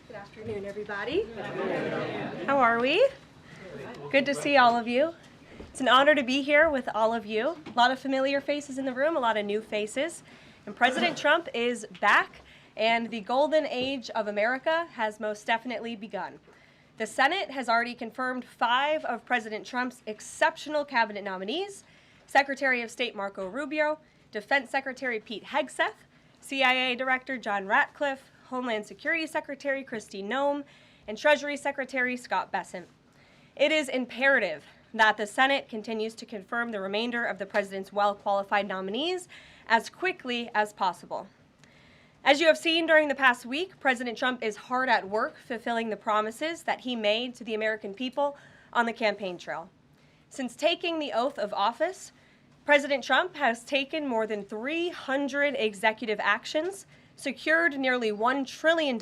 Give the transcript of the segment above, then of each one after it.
Good afternoon, everybody. How are we? Good to see all of you. It's an honor to be here with all of you. A lot of familiar faces in the room, a lot of new faces. And President Trump is back, and the golden age of America has most definitely begun. The Senate has already confirmed 5 of President Trump's exceptional cabinet nominees: Secretary of State Marco Rubio, Defense Secretary Pete Hegseth, CIA Director John Ratcliffe, Homeland Security Secretary Kristi Noem, and Treasury Secretary Scott Bessent. It is imperative that the Senate continues to confirm the remainder of the president's well-qualified nominees as quickly as possible. As you have seen during the past week, President Trump is hard at work fulfilling the promises that he made to the American people on the campaign trail. Since taking the oath of office, President Trump has taken more than 300 executive actions, secured nearly $1 trillion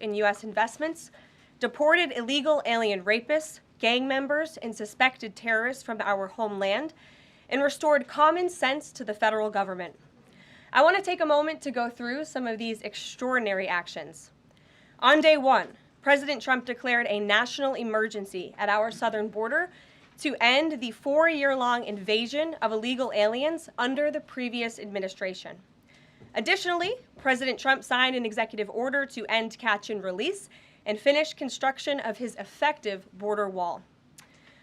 in U.S. investments, deported illegal alien rapists, gang members, and suspected terrorists from our homeland, and restored common sense to the federal government. I want to take a moment to go through some of these extraordinary actions. On day 1, President Trump declared a national emergency at our southern border to end the 4-year-long invasion of illegal aliens under the previous administration. Additionally, President Trump signed an executive order to end catch and release and finish construction of his effective border wall.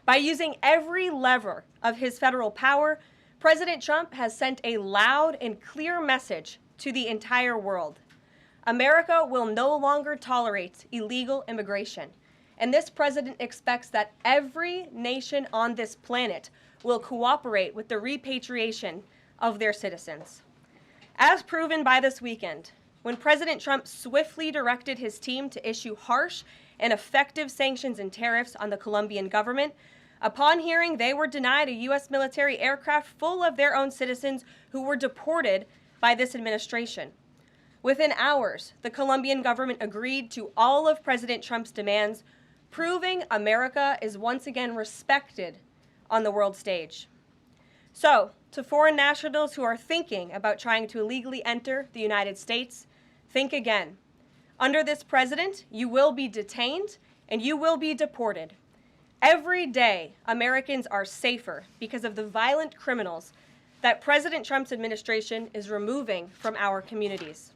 By using every lever of his federal power, President Trump has sent a loud and clear message to the entire world. America will no longer tolerate illegal immigration, and this president expects that every nation on this planet will cooperate with the repatriation of their citizens. As proven by this weekend, when President Trump swiftly directed his team to issue harsh and effective sanctions and tariffs on the Colombian government, upon hearing they were denied a U.S. military aircraft full of their own citizens who were deported by this administration. Within hours, the Colombian government agreed to all of President Trump's demands, proving America is once again respected on the world stage. So, to foreign nationals who are thinking about trying to illegally enter the United States, think again. Under this president, you will be detained and you will be deported. Every day, Americans are safer because of the violent criminals that President Trump's administration is removing from our communities.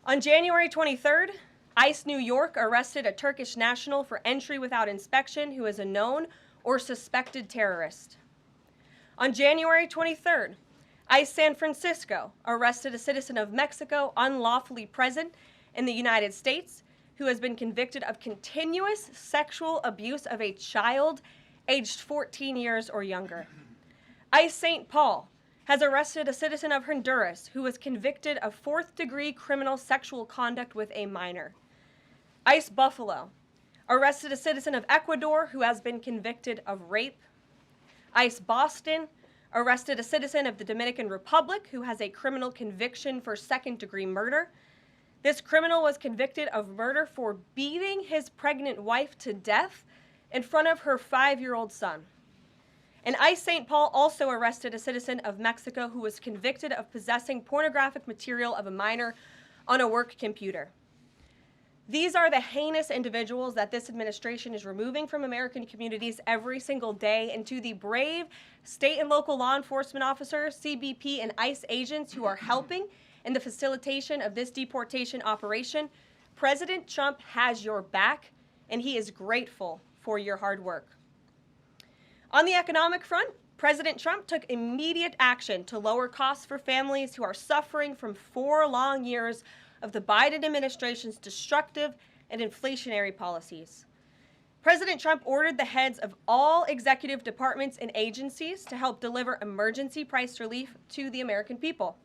On January 23rd, ICE New York arrested a Turkish national for entry without inspection who is a known or suspected terrorist. On January 23rd, ICE San Francisco arrested a citizen of Mexico unlawfully present in the United States who has been convicted of continuous sexual abuse of a child aged 14 years or younger. ICE St. Paul has arrested a citizen of Honduras who was convicted of 4th-degree criminal sexual conduct with a minor. ICE Buffalo arrested a citizen of Ecuador who has been convicted of rape. ICE Boston arrested a citizen of the Dominican Republic who has a criminal conviction for 2nd-degree murder. This criminal was convicted of murder for beating his pregnant wife to death in front of her 5-year-old son. And ICE St. Paul also arrested a citizen of Mexico who was convicted of possessing pornographic material of a minor on a work computer. These are the heinous individuals that this administration is removing from American communities every single day, and to the brave state and local law enforcement officers, CBP, and ICE agents who are helping in the facilitation of this deportation operation, President Trump has your back, and he is grateful for your hard work. On the economic front, President Trump took immediate action to lower costs for families who are suffering from 4 long years of the Biden administration's destructive and inflationary policies. President Trump ordered the heads of all executive departments and agencies to help deliver emergency price relief to the American people,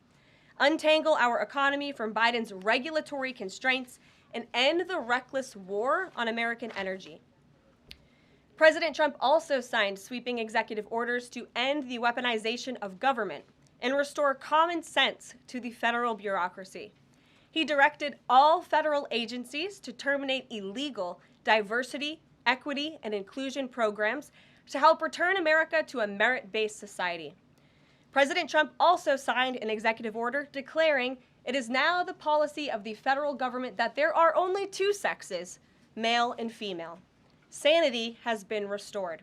untangle our economy from Biden's regulatory constraints, and end the reckless war on American energy. President Trump also signed sweeping executive orders to end the weaponization of government and restore common sense to the federal bureaucracy. He directed all federal agencies to terminate illegal diversity, equity, and inclusion programs to help return America to a merit-based society. President Trump also signed an executive order declaring It is now the policy of the federal government that there are only two sexes, male and female. Sanity has been restored.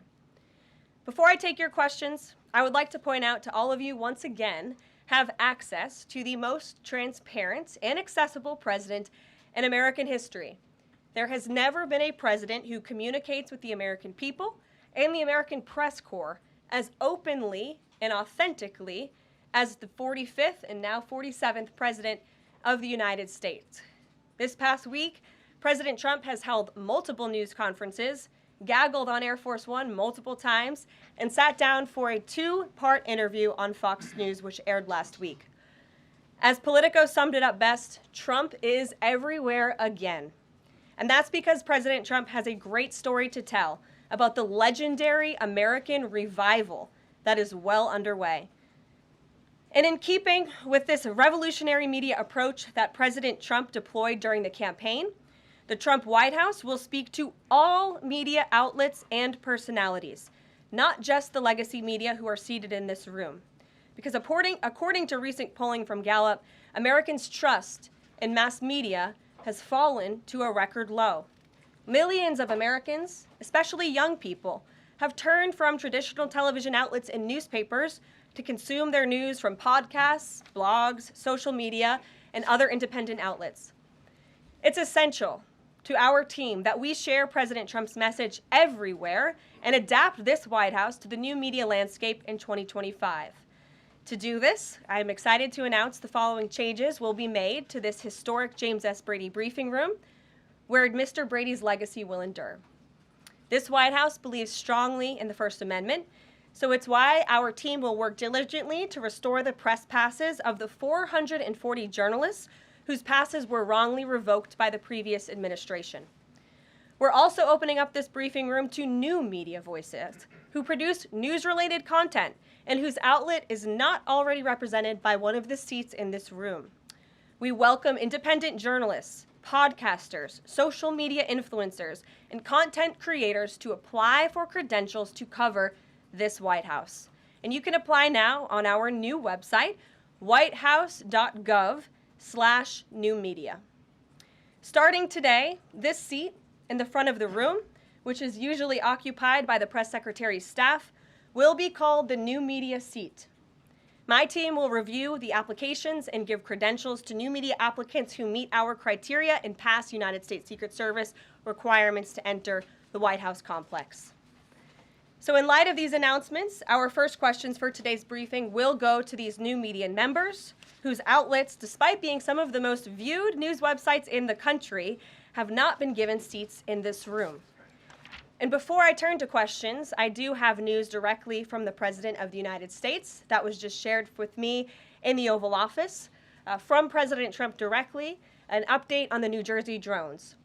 Before I take your questions, I would like to point out to all of you once again have access to the most transparent and accessible president in American history. There has never been a president who communicates with the American people and the American press corps as openly and authentically as the 45th and now 47th president of the United States. This past week, President Trump has held multiple news conferences, gaggled on Air Force One multiple times, and sat down for a two-part interview on Fox News, which aired last week. As Politico summed it up best, Trump is everywhere again. And that's because President Trump has a great story to tell about the legendary American revival that is well underway. And in keeping with this revolutionary media approach that President Trump deployed during the campaign, the Trump White House will speak to all media outlets and personalities, not just the legacy media who are seated in this room. Because according to recent polling from Gallup, Americans' trust in mass media has fallen to a record low. Millions of Americans, especially young people, have turned from traditional television outlets and newspapers to consume their news from podcasts, blogs, social media, and other independent outlets. It's essential to our team that we share President Trump's message everywhere and adapt this White House to the new media landscape in 2025. To do this, I am excited to announce the following changes will be made to this historic James S. Brady briefing room, where Mr. Brady's legacy will endure. This White House believes strongly in the First Amendment, so it's why our team will work diligently to restore the press passes of the 440 journalists whose passes were wrongly revoked by the previous administration. We're also opening up this briefing room to new media voices who produce news-related content and whose outlet is not already represented by one of the seats in this room. We welcome independent journalists, podcasters, social media influencers, and content creators to apply for credentials to cover this White House. And you can apply now on our new website, whitehouse.gov/new media. Starting today, this seat in the front of the room, which is usually occupied by the press secretary's staff, will be called the new media seat. My team will review the applications and give credentials to new media applicants who meet our criteria and pass United States Secret Service requirements to enter the White House complex. So in light of these announcements, our first questions for today's briefing will go to these new media members whose outlets, despite being some of the most viewed news websites in the country, have not been given seats in this room. And before I turn to questions, I do have news directly from the President of the United States that was just shared with me in the Oval Office. From President Trump directly, an update on the New Jersey drones.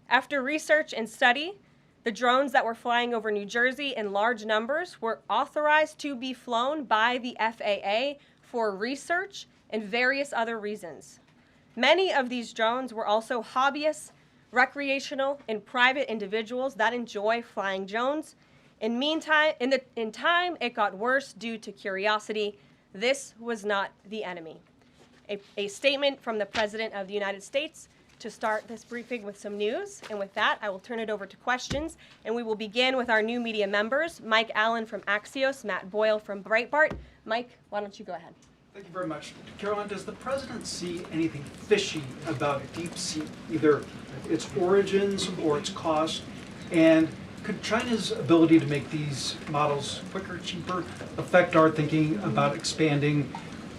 After research and study, the drones that were flying over New Jersey in large numbers were authorized to be flown by the FAA for research and various other reasons. Many of these drones were also hobbyists, recreational, and private individuals that enjoy flying drones. In time, it got worse due to curiosity. This was not the enemy. A statement from the President of the United States to start this briefing with some news. And with that, I will turn it over to questions. And we will begin with our new media members, Mike Allen from Axios, Matt Boyle from Breitbart. Mike, why don't you go ahead? Thank you very much. Karoline, does the president see anything fishy about DeepSeek, either its origins or its cost? And could China's ability to make these models quicker, cheaper, affect our thinking about expanding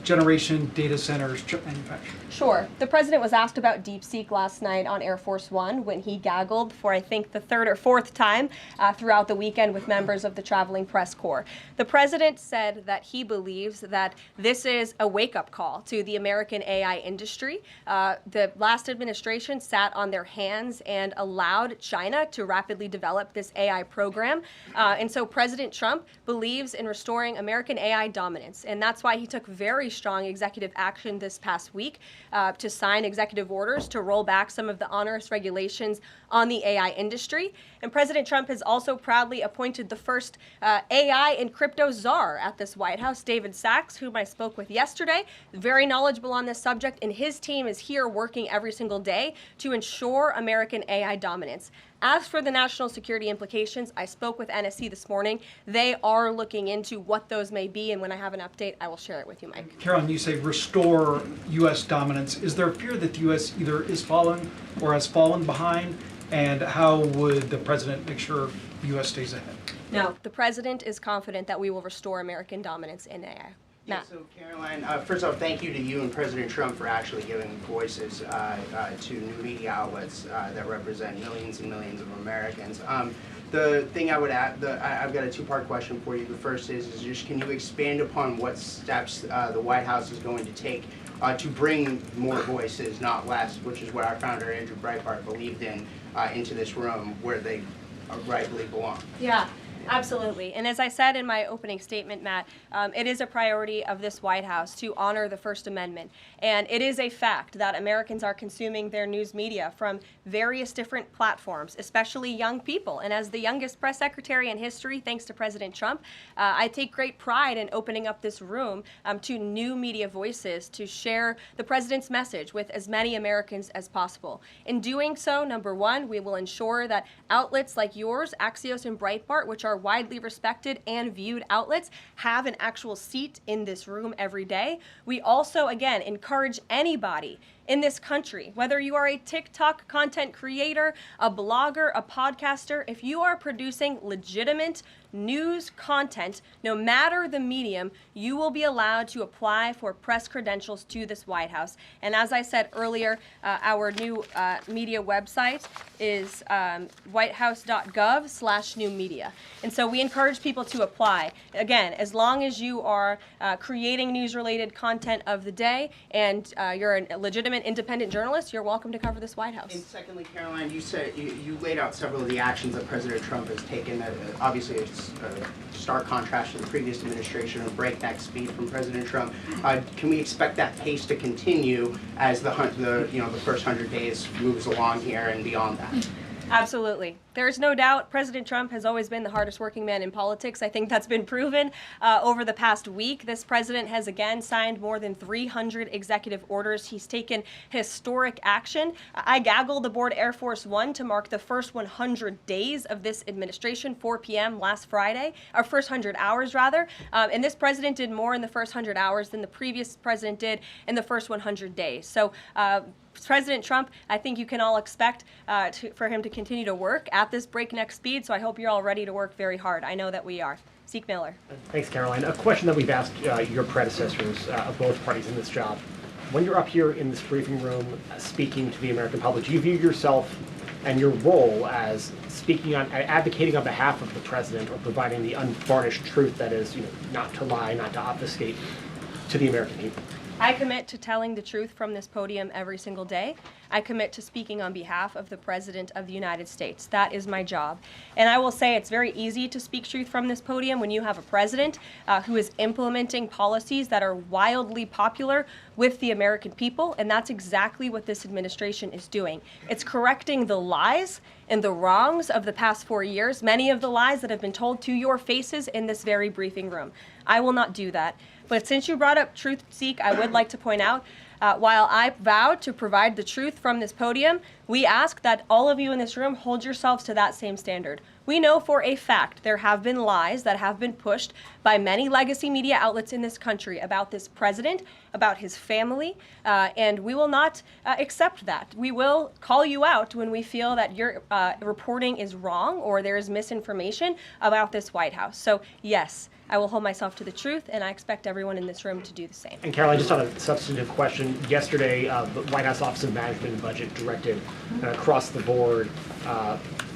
generation data centers, chip manufacturing? Sure. The president was asked about DeepSeek last night on Air Force One when he gaggled for, I think, the third or fourth time throughout the weekend with members of the traveling press corps. The president said that he believes that this is a wake-up call to the American AI industry. The last administration sat on their hands and allowed China to rapidly develop this AI program. And so President Trump believes in restoring American AI dominance. And that's why he took very very strong executive action this past week to sign executive orders to roll back some of the onerous regulations on the AI industry. And President Trump has also proudly appointed the first AI and crypto czar at this White House, David Sachs, whom I spoke with yesterday, very knowledgeable on this subject, and his team is here working every single day to ensure American AI dominance. As for the national security implications, I spoke with NSC this morning. They are looking into what those may be, and when I have an update, I will share it with you, Mike. Caroline, you say restore U.S. dominance. Is there a fear that the U.S. either is falling or has fallen behind? And how would the president make sure the U.S. stays ahead? No, the president is confident that we will restore American dominance in AI. Yeah, so Caroline, first off, thank you to you and President Trump for actually giving voices to new media outlets that represent millions and millions of Americans. The thing I would add, I've got a two-part question for you. The first is just can you expand upon what steps the White House is going to take to bring more voices, not less, which is what our founder Andrew Breitbart believed in, into this room where they rightfully belong? Yeah. Absolutely. And as I said in my opening statement, Matt, it is a priority of this White House to honor the First Amendment. And it is a fact that Americans are consuming their news media from various different platforms, especially young people. And as the youngest press secretary in history, thanks to President Trump, I take great pride in opening up this room to new media voices to share the president's message with as many Americans as possible. In doing so, number one, we will ensure that outlets like yours, Axios and Breitbart, which are widely respected and viewed outlets, have an actual seat in this room every day. We also, again, encourage anybody in this country, whether you are a TikTok content creator, a blogger, a podcaster, if you are producing legitimate news content, no matter the medium, you will be allowed to apply for press credentials to this White House. And as I said earlier, our new media website is whitehouse.gov/new media. And so we encourage people to apply. Again, as long as you are creating news-related content of the day and you're a legitimate independent journalist, you're welcome to cover this White House. And secondly, Caroline, you said you laid out several of the actions that President Trump has taken. Obviously, it's a stark contrast to the previous administration, a breakneck speed from President Trump. Can we expect that pace to continue as the first 100 days moves along here and beyond that? Absolutely. There's no doubt President Trump has always been the hardest working man in politics. I think that's been proven over the past week. This president has again signed more than 300 executive orders. He's taken historic action. I gaggled aboard Air Force One to mark the first 100 days of this administration, 4 p.m. last Friday, or first 100 hours rather. And this president did more in the first 100 hours than the previous president did in the first 100 days. So President Trump, I think you can all expect for him to continue to work at this breakneck speed, so I hope you're all ready to work very hard. I know that we are. Zeke Miller. Thanks, Caroline. A question that we've asked your predecessors of both parties in this job. When you're up here in this briefing room speaking to the American public, do you view yourself and your role as advocating on behalf of the president or providing the unvarnished truth that is, not to lie, not to obfuscate to the American people? I commit to telling the truth from this podium every single day. I commit to speaking on behalf of the President of the United States. That is my job. And I will say it's very easy to speak truth from this podium when you have a president who is implementing policies that are wildly popular with the American people, and that's exactly what this administration is doing. It's correcting the lies and the wrongs of the past 4 years, many of the lies that have been told to your faces in this very briefing room. I will not do that. But since you brought up truth, Zeke, I would like to point out, while I vowed to provide the truth from this podium, we ask that all of you in this room hold yourselves to that same standard. We know for a fact there have been lies that have been pushed by many legacy media outlets in this country about this president, about his family, and we will not accept that. We will call you out when we feel that your reporting is wrong or there is misinformation about this White House. So yes, I will hold myself to the truth, and I expect everyone in this room to do the same. And Caroline, just on a substantive question, yesterday the White House Office of Management and Budget directed across the board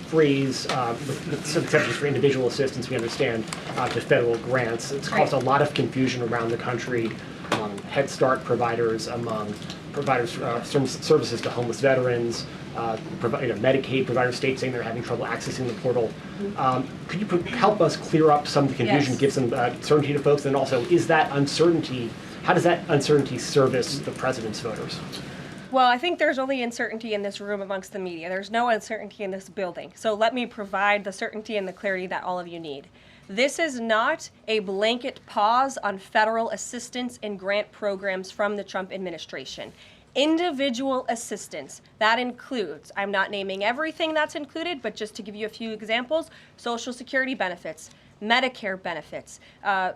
freeze, with some exceptions for individual assistance, we understand, to federal grants. It's caused a lot of confusion around the country among Head Start providers, among providers services to homeless veterans, Medicaid providers, states saying they're having trouble accessing the portal. Could you help us clear up some of the confusion, Yes. give some certainty to folks? And also, is that uncertainty How does that uncertainty service the president's voters? Well, I think there's only uncertainty in this room amongst the media. There's no uncertainty in this building. So let me provide the certainty and the clarity that all of you need. This is not a blanket pause on federal assistance and grant programs from the Trump administration. Individual assistance, that includes, I'm not naming everything that's included, but just to give you a few examples, Social Security benefits, Medicare benefits,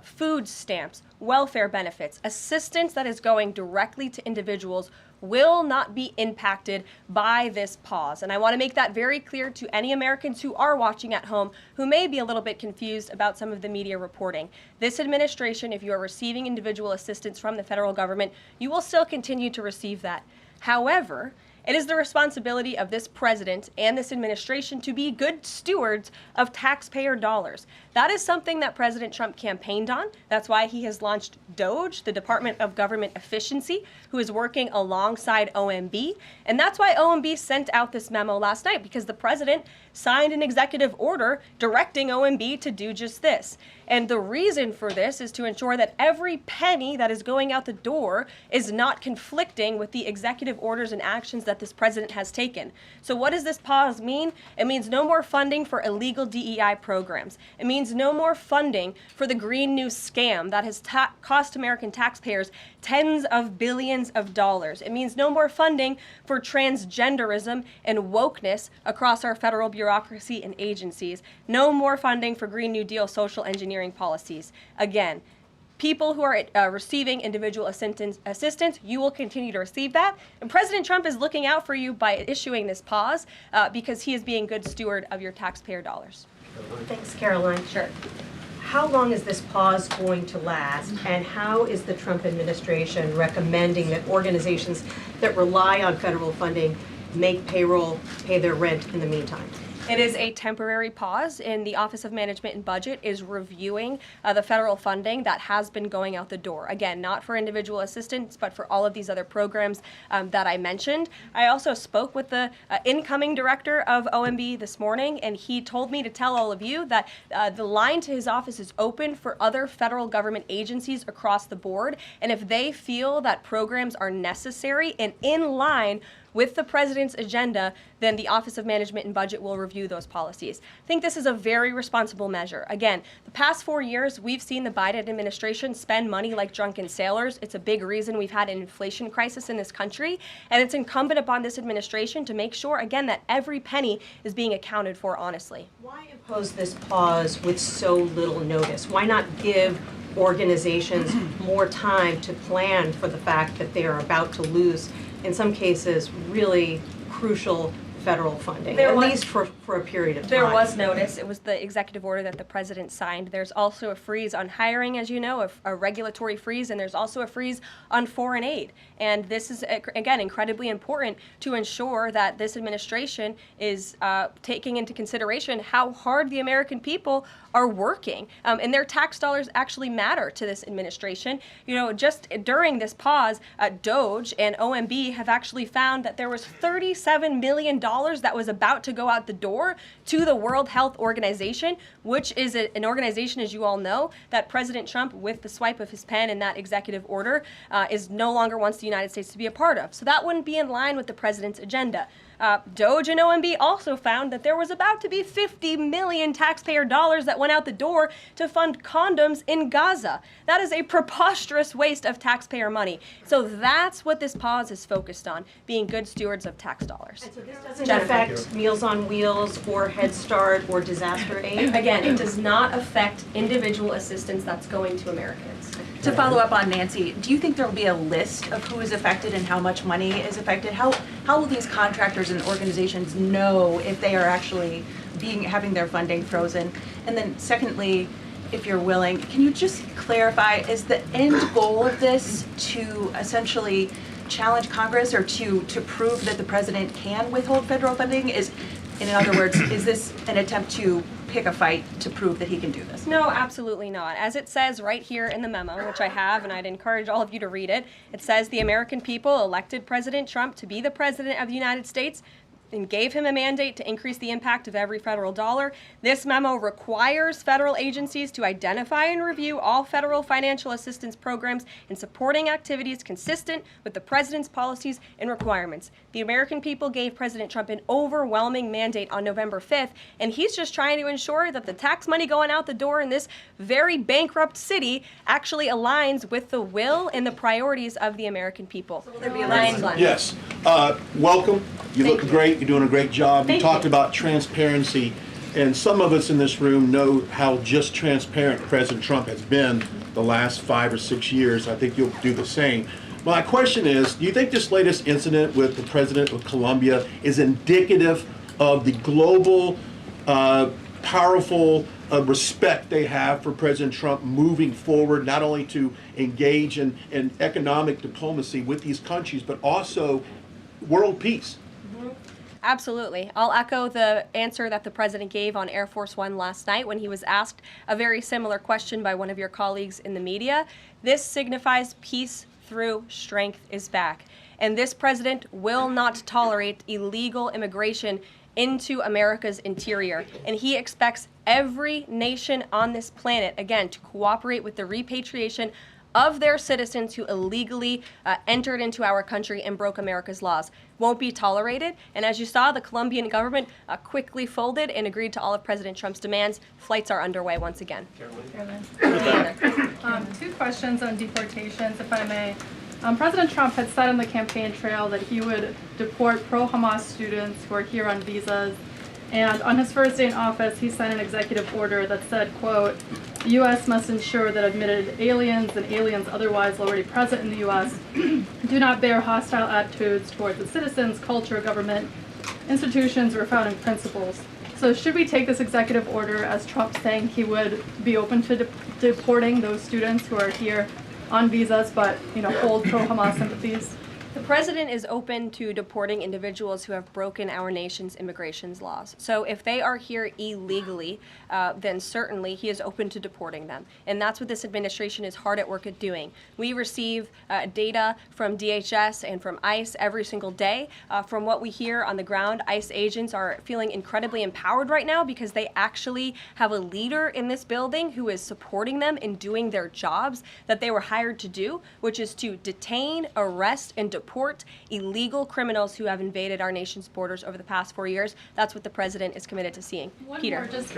food stamps, welfare benefits, assistance that is going directly to individuals will not be impacted by this pause. And I want to make that very clear to any Americans who are watching at home who may be a little bit confused about some of the media reporting. This administration, if you are receiving individual assistance from the federal government, you will still continue to receive that. However, it is the responsibility of this president and this administration to be good stewards of taxpayer dollars. That is something that President Trump campaigned on. That's why he has launched DOGE, the Department of Government Efficiency, who is working alongside OMB. And that's why OMB sent out this memo last night, because the president signed an executive order directing OMB to do just this. And the reason for this is to ensure that every penny that is going out the door is not conflicting with the executive orders and actions that this president has taken. So what does this pause mean? It means no more funding for illegal DEI programs. It means no more funding for the Green New scam that has cost American taxpayers tens of billions of dollars. It means no more funding for transgenderism and wokeness across our federal bureaucracy and agencies. No more funding for Green New Deal social engineering policies. Again, people who are receiving individual assistance, you will continue to receive that. And President Trump is looking out for you by issuing this pause because he is being good steward of your taxpayer dollars. Thanks, Caroline. Sure. How long is this pause going to last, and how is the Trump administration recommending that organizations that rely on federal funding make payroll, pay their rent in the meantime? It is a temporary pause, and the Office of Management and Budget is reviewing the federal funding that has been going out the door. Again, not for individual assistance, but for all of these other programs that I mentioned. I also spoke with the incoming director of OMB this morning, and he told me to tell all of you that the line to his office is open for other federal government agencies across the board, and if they feel that programs are necessary and in line with the president's agenda, then the Office of Management and Budget will review those policies. I think this is a very responsible measure. Again, the past 4 years, we've seen the Biden administration spend money like drunken sailors. It's a big reason we've had an inflation crisis in this country, and it's incumbent upon this administration to make sure, again, that every penny is being accounted for honestly. Why impose this pause with so little notice? Why not give organizations more time to plan for the fact that they are about to lose, in some cases, really crucial federal funding, at least for a period of time? There was notice. It was the executive order that the president signed. There's also a freeze on hiring, as you know, a regulatory freeze, and there's also a freeze on foreign aid. And this is, again, incredibly important to ensure that this administration is taking into consideration how hard the American people are working. And their tax dollars actually matter to this administration. You know, just during this pause, DOGE and OMB have actually found that there was $37 million that was about to go out the door to the World Health Organization, which is an organization, as you all know, that President Trump, with the swipe of his pen in that executive order, is no longer wants the United States to be a part of. So that wouldn't be in line with the president's agenda. DOGE and OMB also found that there was about to be 50 million taxpayer dollars that went out the door to fund condoms in Gaza. That is a preposterous waste of taxpayer money. So that's what this pause is focused on, being good stewards of tax dollars. And so this doesn't affect Meals on Wheels or Head Start or disaster aid? Again, it does not affect individual assistance that's going to Americans. To follow up on Nancy, do you think there will be a list of who is affected and how much money is affected? How will these contractors and organizations know if they are actually having their funding frozen? And then secondly, if you're willing, can you just clarify, is the end goal of this to essentially challenge Congress or to prove that the president can withhold federal funding? In other words, is this an attempt to pick a fight to prove that he can do this? No, absolutely not. As it says right here in the memo, which I have, and I'd encourage all of you to read it, it says the American people elected President Trump to be the President of the United States and gave him a mandate to increase the impact of every federal dollar. This memo requires federal agencies to identify and review all federal financial assistance programs and supporting activities consistent with the president's policies and requirements. The American people gave President Trump an overwhelming mandate on November 5th, and he's just trying to ensure that the tax money going out the door in this very bankrupt city actually aligns with the will and the priorities of the American people. So will there be a line? Yes. Welcome. You look great. You're doing a great job. You talked about transparency, and some of us in this room know how just transparent President Trump has been the last 5 or 6 years. I think you'll do the same. My question is, do you think this latest incident with the president of Colombia is indicative of the global, powerful respect they have for President Trump moving forward, not only to engage in economic diplomacy with these countries, but also world peace? Absolutely. I'll echo the answer that the president gave on Air Force One last night when he was asked a very similar question by one of your colleagues in the media. This signifies peace through strength is back. And this president will not tolerate illegal immigration into America's interior. And he expects every nation on this planet, again, to cooperate with the repatriation of their citizens who illegally entered into our country and broke America's laws. Won't be tolerated. And as you saw, the Colombian government quickly folded and agreed to all of President Trump's demands. Flights are underway once again. Two questions on deportations, if I may. President Trump had said on the campaign trail that he would deport pro-Hamas students who are here on visas. And on his first day in office, he signed an executive order that said, quote, the U.S. must ensure that admitted aliens and aliens otherwise already present in the U.S. do not bear hostile attitudes towards its citizens, culture, government, institutions, or founding principles. So should we take this executive order as Trump saying he would be open to deporting those students who are here on visas but, hold pro-Hamas sympathies? The president is open to deporting individuals who have broken our nation's immigration laws. So if they are here illegally, then certainly he is open to deporting them. And that's what this administration is hard at work at doing. We receive data from DHS and from ICE every single day. From what we hear on the ground, ICE agents are feeling incredibly empowered right now because they actually have a leader in this building who is supporting them in doing their jobs that they were hired to do, which is to detain, arrest, and deport illegal criminals who have invaded our nation's borders over the past 4 years. That's what the president is committed to seeing. Peter. Just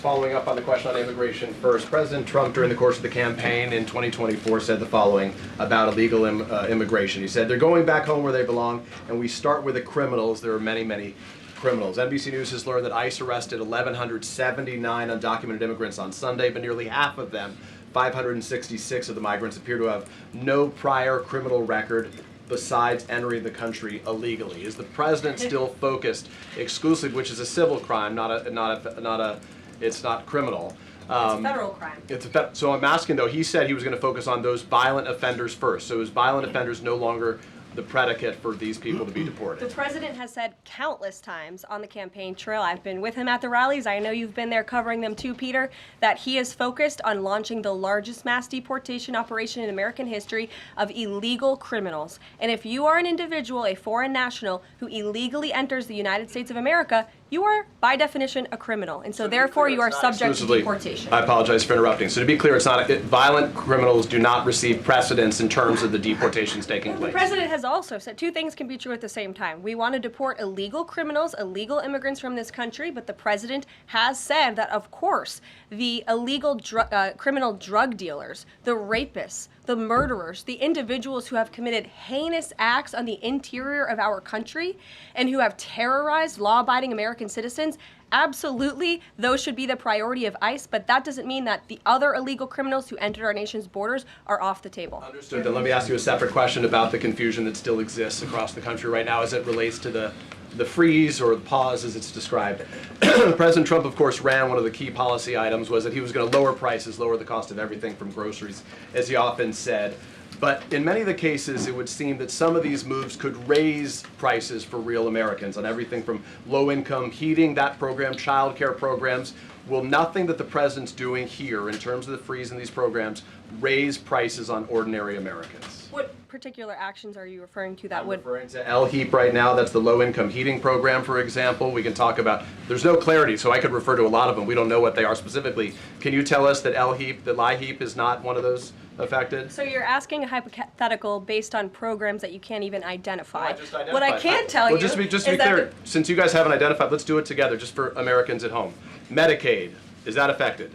following up on the question on immigration first. President Trump, during the course of the campaign in 2024, said the following about illegal immigration. He said, they're going back home where they belong, and we start with the criminals. There are many, many criminals. NBC News has learned that ICE arrested 1,179 undocumented immigrants on Sunday, but nearly half of them, 566 of the migrants, appear to have no prior criminal record besides entering the country illegally. Is the president still focused exclusively, which is a civil crime, it's not criminal? It's a federal crime. So I'm asking though, he said he was going to focus on those violent offenders first. So is violent offenders no longer the predicate for these people to be deported? The president has said countless times on the campaign trail, I've been with him at the rallies, I know you've been there covering them too, Peter, that he is focused on launching the largest mass deportation operation in American history of illegal criminals. And if you are an individual, a foreign national, who illegally enters the United States of America, you are, by definition, a criminal. And so therefore, you are subject to deportation. I apologize for interrupting. So to be clear, it's not violent criminals do not receive precedence in terms of the deportations taking place. The president has also said two things can be true at the same time. We want to deport illegal criminals, illegal immigrants from this country, but the president has said that, of course, the illegal criminal drug dealers, the rapists, the murderers, the individuals who have committed heinous acts on the interior of our country and who have terrorized law-abiding American citizens, absolutely, those should be the priority of ICE, but that doesn't mean that the other illegal criminals who entered our nation's borders are off the table. Understood. Then let me ask you a separate question about the confusion that still exists across the country right now as it relates to the freeze or the pause as it's described. President Trump, of course, ran one of the key policy items was that he was going to lower prices, lower the cost of everything from groceries, as he often said. But in many of the cases, it would seem that some of these moves could raise prices for real Americans on everything from low-income heating, that program, child care programs. Will nothing that the president's doing here in terms of the freeze in these programs raise prices on ordinary Americans? particular actions are you referring to that I'm would? referring to LHEAP right now. That's the low-income heating program, for example. We can talk about, there's no clarity, so I could refer to a lot of them. We don't know what they are specifically. Can you tell us that LHEAP is not one of those affected? So you're asking a hypothetical based on programs that you can't even identify. I just identified. What I can tell Well, you just to be is clear, that since you guys haven't identified, let's do it together, just for Americans at home. Medicaid, is that affected?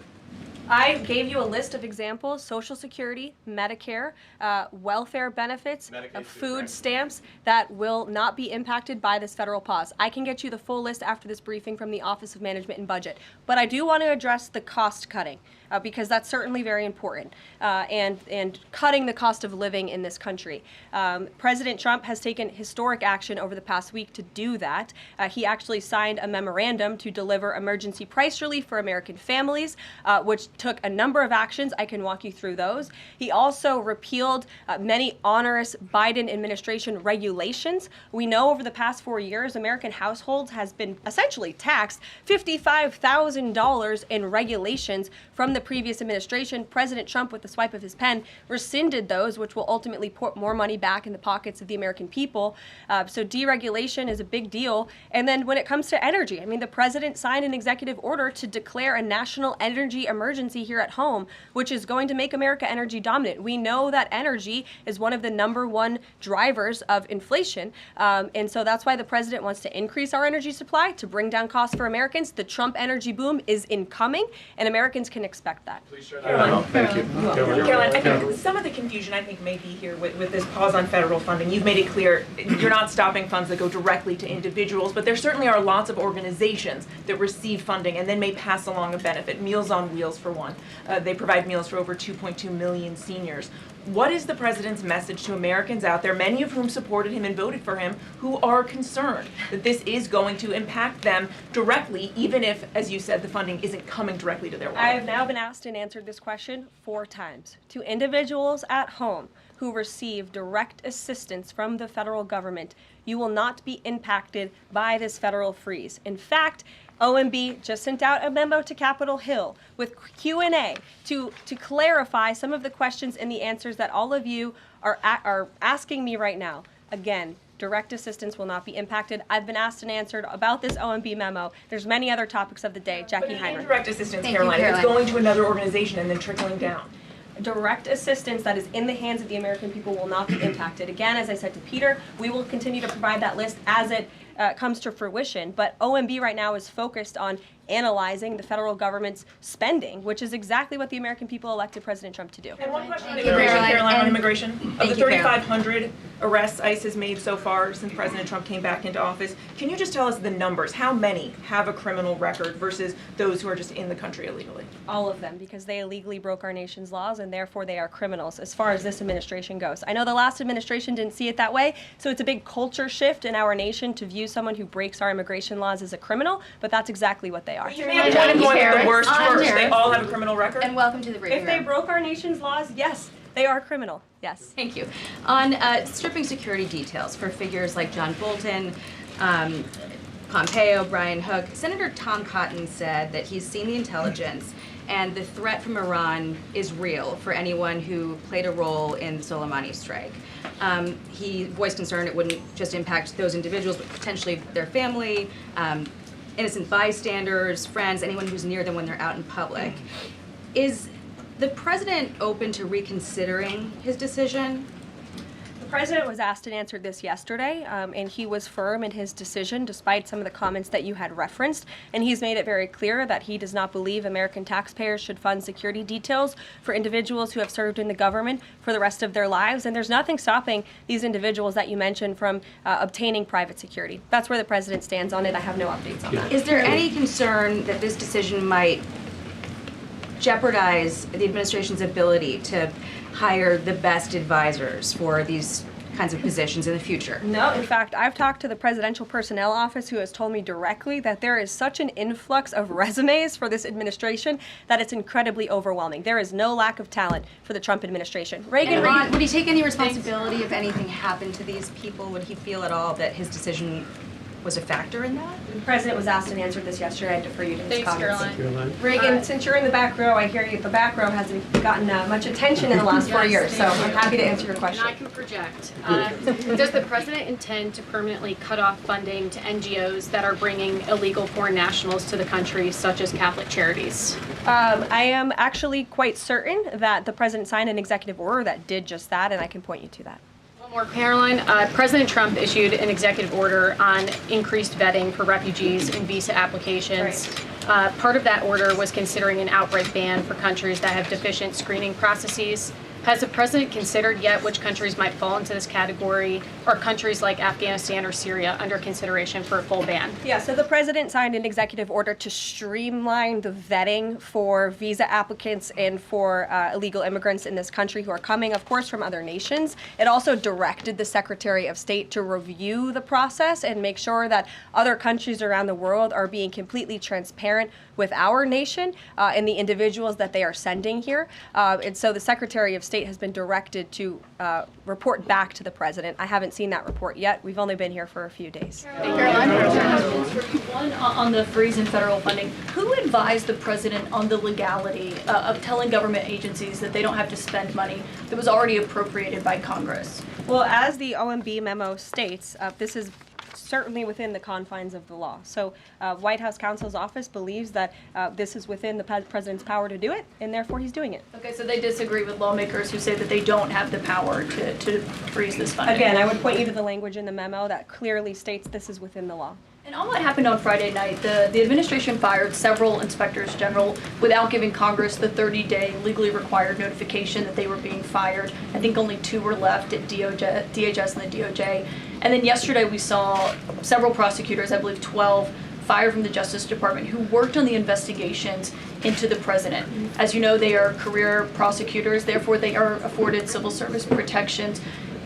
I gave you a list of examples: Social Security, Medicare, welfare benefits, Medicaid too, food right? stamps that will not be impacted by this federal pause. I can get you the full list after this briefing from the Office of Management and Budget. But I do want to address the cost cutting because that's certainly very important, and cutting the cost of living in this country. President Trump has taken historic action over the past week to do that. He actually signed a memorandum to deliver emergency price relief for American families, which took a number of actions. I can walk you through those. He also repealed many onerous Biden administration regulations. We know over the past 4 years, American households has been essentially taxed $55,000 in regulations from the previous administration. President Trump, with the swipe of his pen, rescinded those, which will ultimately put more money back in the pockets of the American people. So deregulation is a big deal. And then when it comes to energy, I mean, the president signed an executive order to declare a national energy emergency here at home, which is going to make America energy dominant. We know that energy is one of the #1 drivers of inflation. And so that's why the president wants to increase our energy supply to bring down costs for Americans. The Trump energy boom is incoming, and Americans can expect that. Please share that. Thank you. Caroline, I think some of the confusion may be here with this pause on federal funding. You've made it clear you're not stopping funds that go directly to individuals, but there certainly are lots of organizations that receive funding and then may pass along a benefit. Meals on Wheels, for one. They provide meals for over 2.2 million seniors. What is the president's message to Americans out there, many of whom supported him and voted for him, who are concerned that this is going to impact them directly, even if, as you said, the funding isn't coming directly to their wallet? I have now been asked and answered this question 4 times. To individuals at home who receive direct assistance from the federal government, you will not be impacted by this federal freeze. In fact, OMB just sent out a memo to Capitol Hill with Q&A to clarify some of the questions and the answers that all of you are asking me right now. Again, direct assistance will not be impacted. I've been asked and answered about this OMB memo. There's many other topics of the day. Jackie Heinrich. Indirect assistance, Caroline, if it's going to another organization and then trickling down. Direct assistance that is in the hands of the American people will not be impacted. Again, as I said to Peter, we will continue to provide that list as it comes to fruition. But OMB right now is focused on analyzing the federal government's spending, which is exactly what the American people elected President Trump to do. And one question on immigration, Caroline, on immigration. Of the 3,500 arrests ICE has made so far since President Trump came back into office, can you just tell us the numbers? How many have a criminal record versus those who are just in the country illegally? All of them, because they illegally broke our nation's laws, and therefore they are criminals as far as this administration goes. I know the last administration didn't see it that way, so it's a big culture shift in our nation to view someone who breaks our immigration laws as a criminal, but that's exactly what they are. You may have a point of going with the worst first. They all have a criminal record? And welcome to the briefing If they room. broke our nation's laws, yes, they are criminal. Yes. Thank you. On stripping security details for figures like John Bolton, Pompeo, Brian Hook, Senator Tom Cotton said that he's seen the intelligence and the threat from Iran is real for anyone who played a role in the Soleimani strike. He voiced concern it wouldn't just impact those individuals, but potentially their family, innocent bystanders, friends, anyone who's near them when they're out in public. Is the president open to reconsidering his decision? The president was asked and answered this yesterday, and he was firm in his decision despite some of the comments that you had referenced. And he's made it very clear that he does not believe American taxpayers should fund security details for individuals who have served in the government for the rest of their lives. And there's nothing stopping these individuals that you mentioned from obtaining private security. That's where the president stands on it. I have no updates on that. Is there any concern that this decision might jeopardize the administration's ability to hire the best advisors for these kinds of positions in the future? No, in fact, I've talked to the Presidential Personnel Office, who has told me directly that there is such an influx of resumes for this administration that it's incredibly overwhelming. There is no lack of talent for the Trump administration. Reagan, would he take any responsibility if anything happened to these people? Would he feel at all that his decision was a factor in that? The president was asked and answered this yesterday. I defer you to his Thanks, comments. Caroline. Reagan, since you're in the back row, I hear you, the back row hasn't gotten much attention in the last 4 years, so I'm happy to answer your question. And I can project. Does the president intend to permanently cut off funding to NGOs that are bringing illegal foreign nationals to the country, such as Catholic charities? I am actually quite certain that the president signed an executive order that did just that, and I can point you to that. One more, Caroline. President Trump issued an executive order on increased vetting for refugees in visa applications. Part of that order was considering an outright ban for countries that have deficient screening processes. Has the president considered yet which countries might fall into this category? Are countries like Afghanistan or Syria under consideration for a full ban? Yeah, so the president signed an executive order to streamline the vetting for visa applicants and for illegal immigrants in this country who are coming, of course, from other nations. It also directed the Secretary of State to review the process and make sure that other countries around the world are being completely transparent with our nation and the individuals that they are sending here. And so the Secretary of State has been directed to report back to the president. I haven't seen that report yet. We've only been here for a few days. One on the freeze in federal funding. Who advised the president on the legality of telling government agencies that they don't have to spend money that was already appropriated by Congress? Well, as the OMB memo states, this is certainly within the confines of the law. So White House counsel's office believes that this is within the president's power to do it, and therefore he's doing it. Okay, so they disagree with lawmakers who say that they don't have the power to freeze this funding. Again, I would point you to the language in the memo that clearly states this is within the law. And on what happened on Friday night, the administration fired several inspectors general without giving Congress the 30-day legally required notification that they were being fired. I think only 2 were left at DHS and the DOJ. And then yesterday we saw several prosecutors, I believe 12, fired from the Justice Department who worked on the investigations into the president. As you know, they are career prosecutors, therefore they are afforded civil service protections.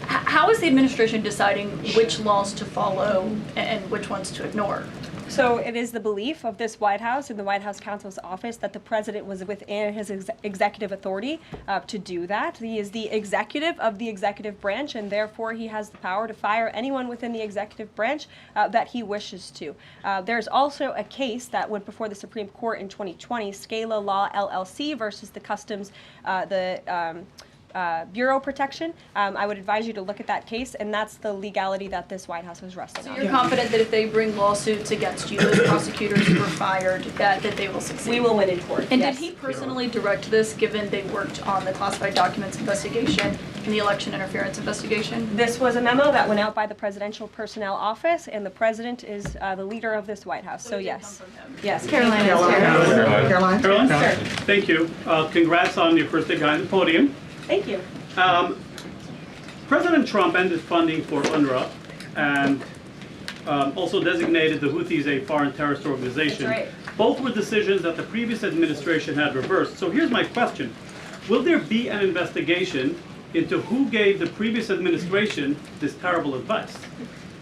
How is the administration deciding which laws to follow and which ones to ignore? So it is the belief of this White House and the White House counsel's office that the president was within his executive authority to do that. He is the executive of the executive branch, and therefore he has the power to fire anyone within the executive branch that he wishes to. There's also a case that went before the Supreme Court in 2020, Scala Law LLC versus the Customs, Bureau Protection. I would advise you to look at that case, and that's the legality that this White House was resting on. So you're confident that if they bring lawsuits against you, those prosecutors who were fired, that they will succeed? We will win in court. And yes. Did he personally direct this, given they worked on the classified documents investigation and the election interference investigation? This was a memo that went out by the Presidential Personnel Office, and the president is the leader of this White House. So yes. Yes. Caroline. Caroline? Sure. Thank you. Congrats on your first day behind the podium. Thank you. President Trump ended funding for UNRWA and also designated the Houthis a foreign terrorist organization. That's right. Both were decisions that the previous administration had reversed. So here's my question. Will there be an investigation into who gave the previous administration this terrible advice?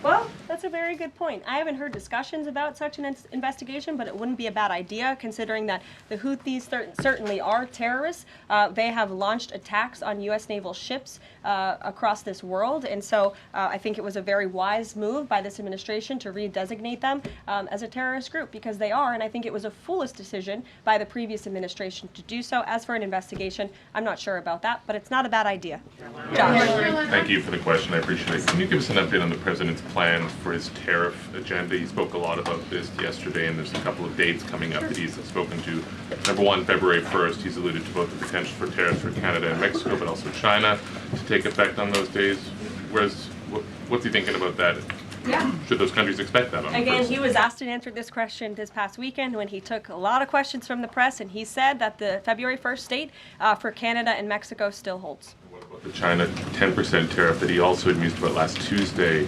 Well, that's a very good point. I haven't heard discussions about such an investigation, but it wouldn't be a bad idea considering that the Houthis certainly are terrorists. They have launched attacks on U.S. naval ships across this world, and so I think it was a very wise move by this administration to redesignate them as a terrorist group, because they are, and I think it was a foolish decision by the previous administration to do so. As for an investigation, I'm not sure about that, but it's not a bad idea. Josh. Thank you for the question. I appreciate it. Can you give us an update on the president's plans for his tariff agenda? He spoke a lot about this yesterday, and there's a couple of dates coming up that he's spoken to. Number one, February 1st, he's alluded to both the potential for tariffs for Canada and Mexico, but also China to take effect on those days. What's he thinking about that? Yeah. Should those countries expect that on the Again, first? he was asked and answered this question this past weekend when he took a lot of questions from the press, and he said that the February 1st date for Canada and Mexico still holds. What about the China 10% tariff that he also had mused about last Tuesday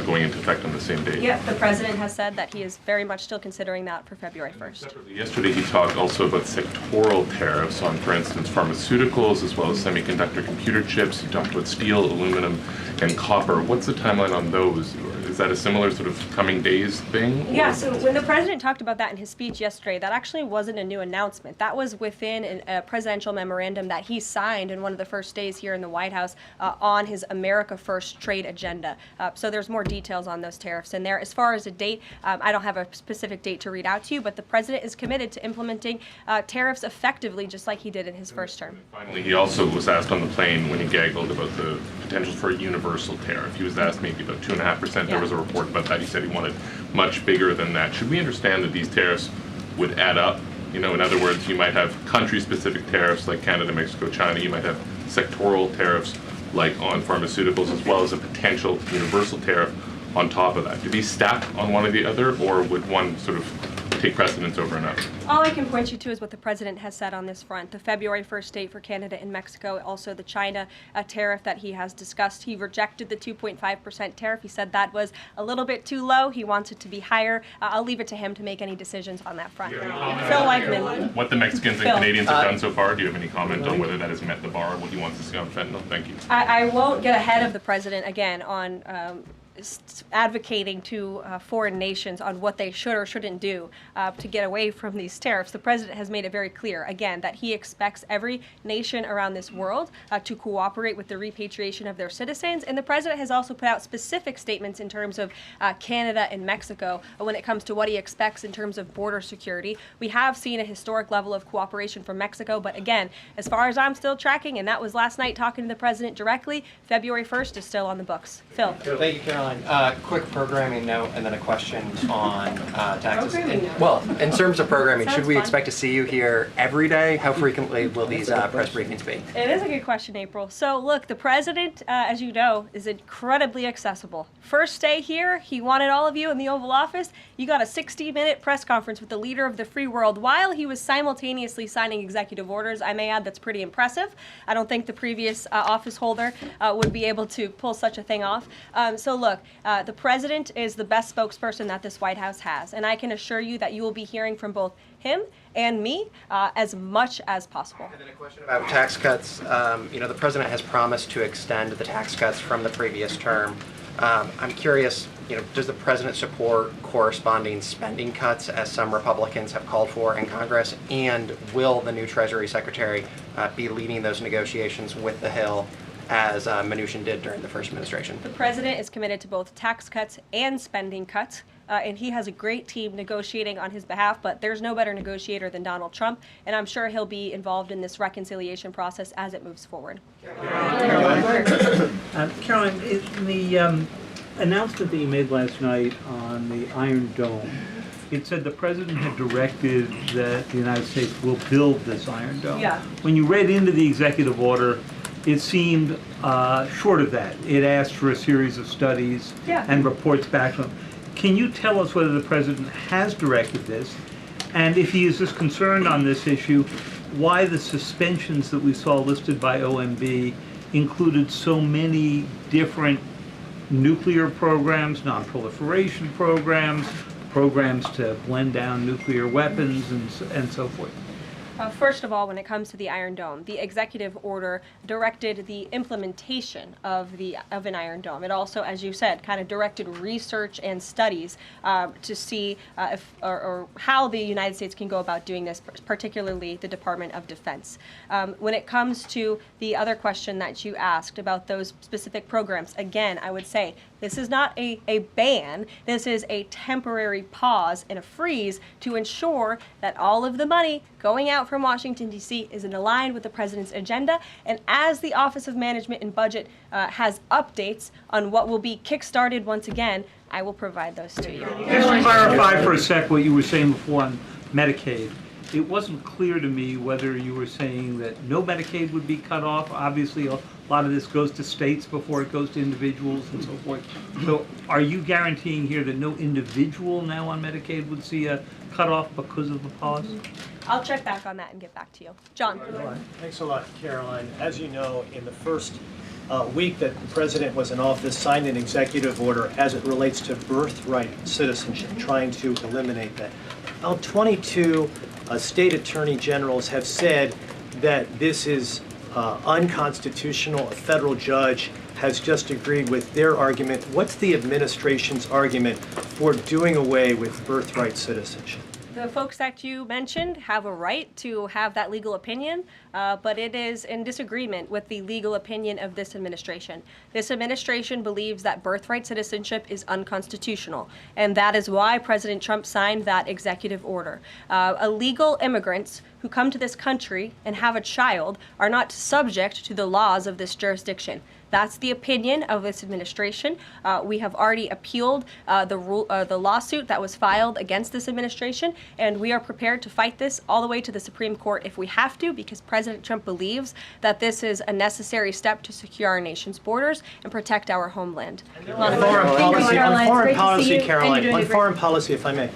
going into effect on the same day? Yeah, the president has said that he is very much still considering that for February 1st. Yesterday he talked also about sectoral tariffs on, for instance, pharmaceuticals as well as semiconductor computer chips. He talked about steel, aluminum, and copper. What's the timeline on those? Is that a similar sort of coming days thing? or- Yeah, so when the president talked about that in his speech yesterday, that actually wasn't a new announcement. That was within a presidential memorandum that he signed in one of the first days here in the White House on his America First trade agenda. So there's more details on those tariffs in there. As far as a date, I don't have a specific date to read out to you, but the president is committed to implementing tariffs effectively, just like he did in his first term. Finally, he also was asked on the plane when he gaggled about the potential for a universal tariff. He was asked maybe about 2.5%. There was a report about that. He said he wanted much bigger than that. Should we understand that these tariffs would add up? You know, in other words, you might have country-specific tariffs like Canada, Mexico, China. You might have sectoral tariffs like on pharmaceuticals, as well as a potential universal tariff on top of that. Do these stack on one or the other, or would one sort of take precedence over another? All I can point you to is what the president has said on this front. The February 1st date for Canada and Mexico, also the China tariff that he has discussed. He rejected the 2.5% tariff. He said that was a little bit too low. He wants it to be higher. I'll leave it to him to make any decisions on that front. Phil Eichmann. What the Mexicans and Phil. Canadians have done so far, do you have any comment on whether that has met the bar, what he wants to see on fentanyl? Thank you. I won't get ahead of the president again on advocating to foreign nations on what they should or shouldn't do to get away from these tariffs. The president has made it very clear, again, that he expects every nation around this world to cooperate with the repatriation of their citizens. And the president has also put out specific statements in terms of Canada and Mexico when it comes to what he expects in terms of border security. We have seen a historic level of cooperation from Mexico, but again, as far as I'm still tracking, and that was last night talking to the president directly, February 1st is still on the books. Phil. Thank you, Caroline. Quick programming note and then a question on taxes. Programming note. Well, in terms of programming, Sounds should we fun. expect to see you here every day? How frequently will these press briefings be? It is a good question, April. So look, the president, as you know, is incredibly accessible. First day here, he wanted all of you in the Oval Office. You got a 60-minute press conference with the leader of the free world while he was simultaneously signing executive orders. I may add that's pretty impressive. I don't think the previous office holder would be able to pull such a thing off. So look, the president is the best spokesperson that this White House has, and I can assure you that you will be hearing from both him and me as much as possible. And then a question about tax cuts. The president has promised to extend the tax cuts from the previous term. I'm curious, does the president support corresponding spending cuts as some Republicans have called for in Congress? And will the new Treasury Secretary be leading those negotiations with the Hill as Mnuchin did during the first administration? The president is committed to both tax cuts and spending cuts, and he has a great team negotiating on his behalf, but there's no better negotiator than Donald Trump, and I'm sure he'll be involved in this reconciliation process as it moves forward. Caroline, in the announcement that you made last night on the Iron Dome, it said the president had directed that the United States will build this Iron Dome. Yeah. When you read into the executive order, it seemed short of that. It asked for a series of studies and reports back to him. Can you tell us whether the president has directed this? And if he is as concerned on this issue, why the suspensions that we saw listed by OMB included so many different nuclear programs, non-proliferation programs, programs to blend down nuclear weapons, and so forth? First of all, when it comes to the Iron Dome, the executive order directed the implementation of an Iron Dome. It also, as you said, kind of directed research and studies to see if or how the United States can go about doing this, particularly the Department of Defense. When it comes to the other question that you asked about those specific programs, again, I would say this is not a ban. This is a temporary pause and a freeze to ensure that all of the money going out from Washington, D.C. is aligned with the president's agenda. And as the Office of Management and Budget has updates on what will be kickstarted once again, I will provide those to you. Just to clarify for a sec what you were saying before on Medicaid. It wasn't clear to me whether you were saying that no Medicaid would be cut off. Obviously, a lot of this goes to states before it goes to individuals and so forth. So are you guaranteeing here that no individual now on Medicaid would see a cutoff because of the pause? I'll check back on that and get back to you. John. Thanks a lot, Caroline. As you know, in the first week that the president was in office, signed an executive order as it relates to birthright citizenship, trying to eliminate that. Now, 22 state attorney generals have said that this is unconstitutional. A federal judge has just agreed with their argument. What's the administration's argument for doing away with birthright citizenship? The folks that you mentioned have a right to have that legal opinion, but it is in disagreement with the legal opinion of this administration. This administration believes that birthright citizenship is unconstitutional, and that is why President Trump signed that executive order. Illegal immigrants who come to this country and have a child are not subject to the laws of this jurisdiction. That's the opinion of this administration. We have already appealed the lawsuit that was filed against this administration, and we are prepared to fight this all the way to the Supreme Court if we have to, because President Trump believes that this is a necessary step to secure our nation's borders and protect our homeland. On foreign policy, Caroline, on foreign policy, if I may,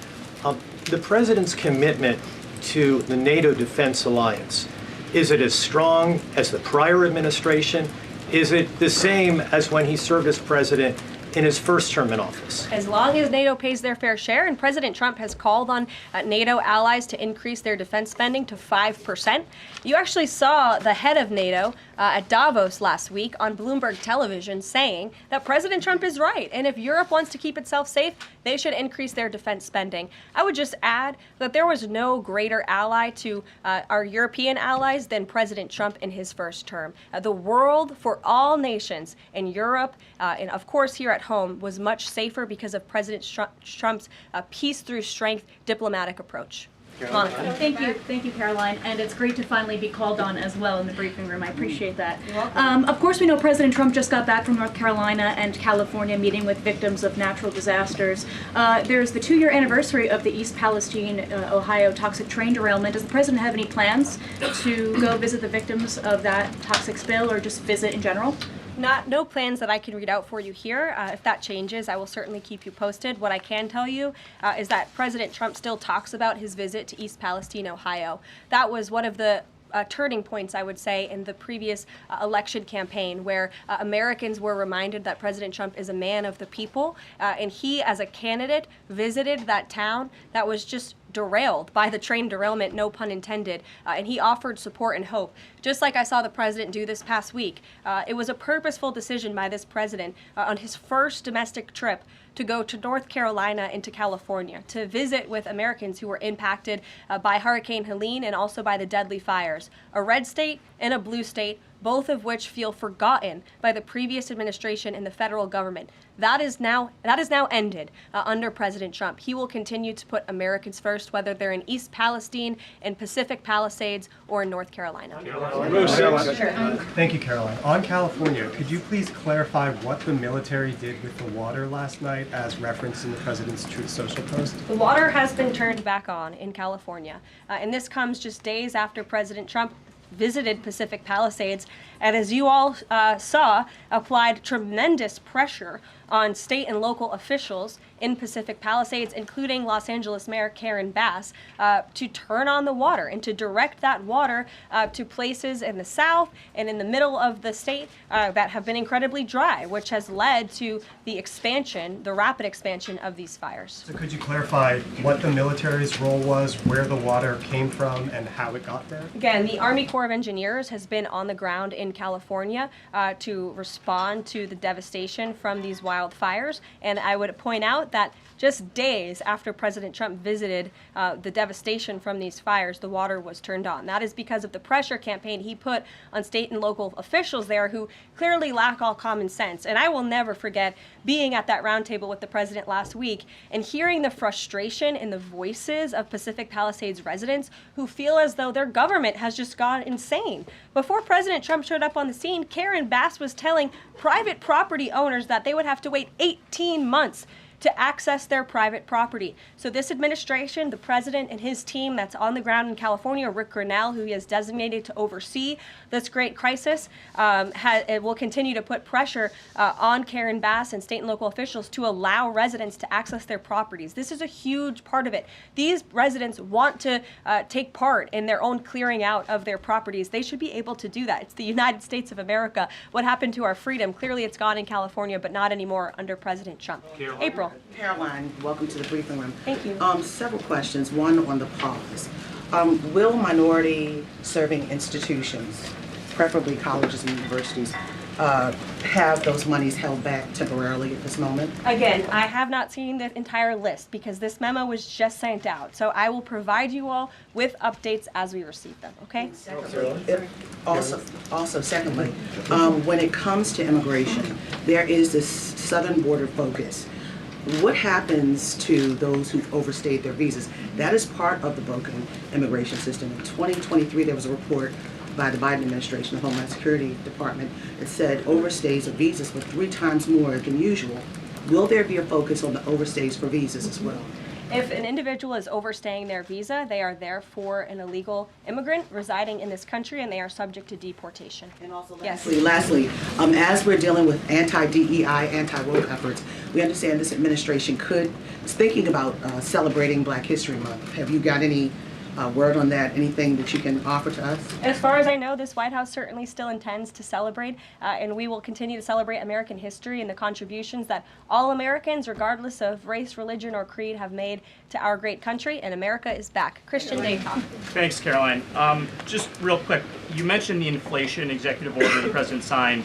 the president's commitment to the NATO Defense Alliance, is it as strong as the prior administration? Is it the same as when he served as president in his first term in office? As long as NATO pays their fair share, and President Trump has called on NATO allies to increase their defense spending to 5%. You actually saw the head of NATO at Davos last week on Bloomberg television saying that President Trump is right, and if Europe wants to keep itself safe, they should increase their defense spending. I would just add that there was no greater ally to our European allies than President Trump in his first term. The world for all nations in Europe, and of course here at home, was much safer because of President Trump's peace through strength diplomatic approach. Monica. Thank you, Caroline, and it's great to finally be called on as well in the briefing room. I appreciate that. You're welcome. Of course, we know President Trump just got back from North Carolina and California meeting with victims of natural disasters. There's the 2-year anniversary of the East Palestine, Ohio toxic train derailment. Does the president have any plans to go visit the victims of that toxic spill or just visit in general? No plans that I can read out for you here. If that changes, I will certainly keep you posted. What I can tell you is that President Trump still talks about his visit to East Palestine, Ohio. That was one of the turning points, I would say, in the previous election campaign, where Americans were reminded that President Trump is a man of the people, and he, as a candidate, visited that town that was just derailed by the train derailment, no pun intended, and he offered support and hope. Just like I saw the president do this past week, it was a purposeful decision by this president on his first domestic trip to go to North Carolina and to California to visit with Americans who were impacted by Hurricane Helene and also by the deadly fires. A red state and a blue state, both of which feel forgotten by the previous administration and the federal government. That is now ended under President Trump. He will continue to put Americans first, whether they're in East Palestine, in Pacific Palisades, or in North Carolina. Thank you, Caroline. On California, could you please clarify what the military did with the water last night as referenced in the president's Truth Social post? The water has been turned back on in California, and this comes just days after President Trump visited Pacific Palisades, and as you all saw, applied tremendous pressure on state and local officials in Pacific Palisades, including Los Angeles Mayor Karen Bass, to turn on the water and to direct that water to places in the south and in the middle of the state that have been incredibly dry, which has led to the expansion, the rapid expansion of these fires. So could you clarify what the military's role was, where the water came from, and how it got there? Again, the Army Corps of Engineers has been on the ground in California to respond to the devastation from these wildfires, and I would point out that just days after President Trump visited the devastation from these fires, the water was turned on. That is because of the pressure campaign he put on state and local officials there who clearly lack all common sense. And I will never forget being at that roundtable with the president last week and hearing the frustration in the voices of Pacific Palisades residents who feel as though their government has just gone insane. Before President Trump showed up on the scene, Karen Bass was telling private property owners that they would have to wait 18 months to access their private property. So this administration, the president and his team that's on the ground in California, Rick Grinnell, who he has designated to oversee this great crisis, it will continue to put pressure on Karen Bass and state and local officials to allow residents to access their properties. This is a huge part of it. These residents want to take part in their own clearing out of their properties. They should be able to do that. It's the United States of America. What happened to our freedom? Clearly it's gone in California, but not anymore under President Trump. April. Caroline, welcome to the briefing room. Thank you. Several questions. One on the pause. Will minority serving institutions, preferably colleges and universities, have those monies held back temporarily at this moment? Again, I have not seen the entire list because this memo was just sent out. So I will provide you all with updates as we receive them, okay? Also, secondly, when it comes to immigration, there is this southern border focus. What happens to those who've overstayed their visas? That is part of the broken immigration system. In 2023, there was a report by the Biden administration, the Homeland Security Department, that said overstays of visas were 3 times more than usual. Will there be a focus on the overstays for visas as well? If an individual is overstaying their visa, they are therefore an illegal immigrant residing in this country and they are subject to deportation. And also yes. Lastly, as we're dealing with anti-DEI, anti-woke efforts, we understand this administration is thinking about celebrating Black History Month. Have you got any word on that? Anything that you can offer to us? As far as I know, this White House certainly still intends to celebrate, and we will continue to celebrate American history and the contributions that all Americans, regardless of race, religion, or creed, have made to our great country, and America is back. Christian Dayton. Thanks, Caroline. Just real quick, you mentioned the inflation executive order the president signed,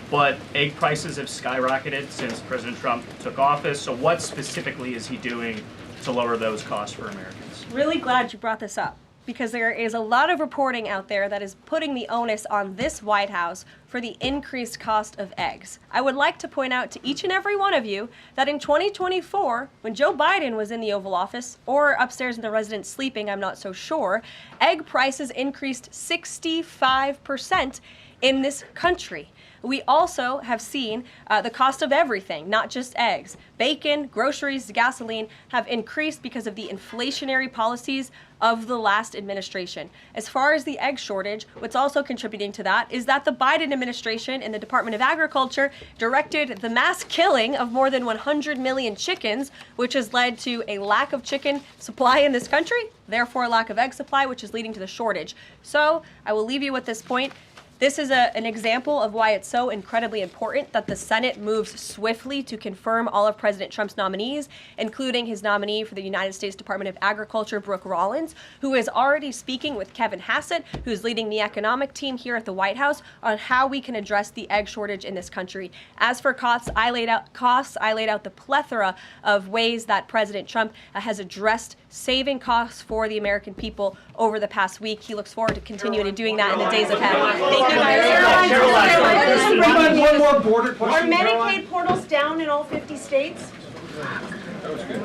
but egg prices have skyrocketed since President Trump took office, so what specifically is he doing to lower those costs for Americans? Really glad you brought this up because there is a lot of reporting out there that is putting the onus on this White House for the increased cost of eggs. I would like to point out to each and every one of you that in 2024, when Joe Biden was in the Oval Office or upstairs in the residence sleeping, I'm not so sure, egg prices increased 65% in this country. We also have seen the cost of everything, not just eggs. Bacon, groceries, gasoline have increased because of the inflationary policies of the last administration. As far as the egg shortage, what's also contributing to that is that the Biden administration in the Department of Agriculture directed the mass killing of more than 100 million chickens, which has led to a lack of chicken supply in this country, therefore a lack of egg supply, which is leading to the shortage. So I will leave you with this point. This is an example of why it's so incredibly important that the Senate moves swiftly to confirm all of President Trump's nominees, including his nominee for the United States Department of Agriculture, Brooke Rollins, who is already speaking with Kevin Hassett, who's leading the economic team here at the White House, on how we can address the egg shortage in this country. As for costs, I laid out the plethora of ways that President Trump has addressed saving costs for the American people over the past week. He looks forward to continuing to doing that in the days ahead. Thank you guys. One more border question. Are Medicaid portals down in all 50 states? That was good.